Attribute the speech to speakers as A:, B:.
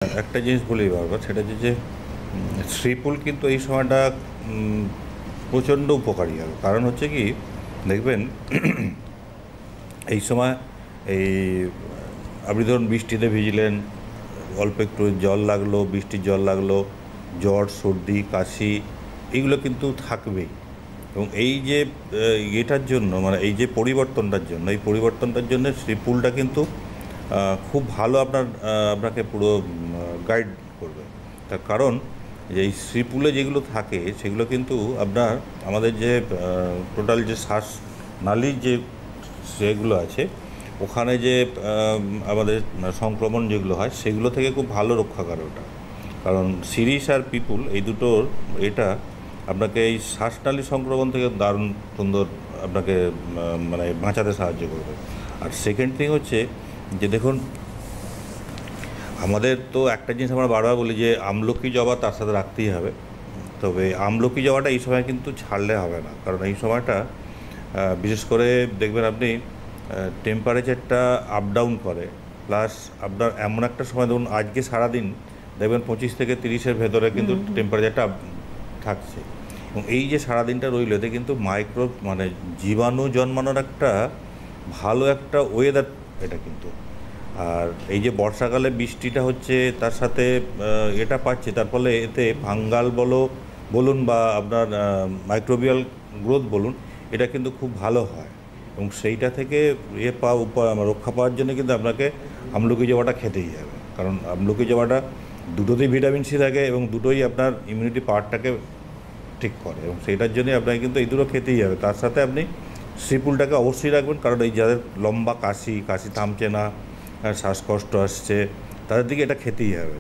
A: একটা জিনিস বলি বারবার, সেটা হচ্ছে যে শ্রীপুল কিন্তু এই সময়টা প্রচণ্ড উপকারী হবে। কারণ হচ্ছে কি, দেখবেন এই সময় এই আপনি ধরুন বৃষ্টিতে ভিজলেন, অল্প একটু জল লাগলো, বৃষ্টির জল লাগলো, জ্বর সর্দি কাশি এগুলো কিন্তু থাকবেই। এবং এই যে এটার জন্য, মানে এই যে পরিবর্তনটার জন্য, এই পরিবর্তনটার জন্য শ্রীপুলটা কিন্তু খুব ভালো আপনাকে পুরো গাইড করবে। তার কারণ যে এই শ্রীপুলে যেগুলো থাকে সেগুলো কিন্তু আপনার আমাদের যে টোটাল যে শ্বাস নালীর যে সেগুলো আছে, ওখানে যে আমাদের সংক্রমণ যেগুলো হয় সেগুলো থেকে খুব ভালো রক্ষা করে ওটা। কারণ সিরিস আর পিপুল এই দুটোর এটা আপনাকে এই শ্বাসনালী সংক্রমণ থেকে দারুণ সুন্দর আপনাকে মানে বাঁচাতে সাহায্য করবে। আর সেকেন্ড থিং হচ্ছে যে দেখুন, আমাদের তো একটা জিনিস আমরা বারবার বলি যে আমলকি জবা তার সাথে রাখতেই হবে। তবে আমলকি জবাটা এই সময় কিন্তু ছাড়লে হবে না, কারণ এই সময়টা বিশেষ করে দেখবেন আপনি টেম্পারেচারটা আপ ডাউন করে। প্লাস আপনার এমন একটা সময়, ধরুন আজকে সারাদিন দেখবেন 25 থেকে 30-এর ভেতরে কিন্তু টেম্পারেচারটা থাকছে। এবং এই যে সারাদিনটা রইল, এতে কিন্তু মানে জীবাণু জন্মানোর একটা ভালো একটা ওয়েদার এটা কিন্তু। আর এই যে বর্ষাকালে বৃষ্টিটা হচ্ছে, তার সাথে এটা পাচ্ছে, তার ফলে এতে ফাঙ্গাল বলুন বা আপনার মাইক্রোবিয়াল গ্রোথ বলুন, এটা কিন্তু খুব ভালো হয়। এবং সেইটা থেকে রক্ষা পাওয়ার জন্য কিন্তু আপনাকে আমলকি জবাটা খেতেই হবে। কারণ আমলকি জবাটা দুটোতেই ভিটামিন সি থাকে এবং দুটোই আপনার ইমিউনিটি পাওয়ারটাকে ঠিক করে, এবং সেইটার জন্যই আপনাকে কিন্তু এই দুটো খেতেই হবে। তার সাথে আপনি শ্রীপুলটাকে অবশ্যই রাখবেন, কারণ এই যাদের লম্বা কাশি থামছে না, শ্বাসকষ্ট আসছে, তাদের দিকে এটা খেতেই হবে।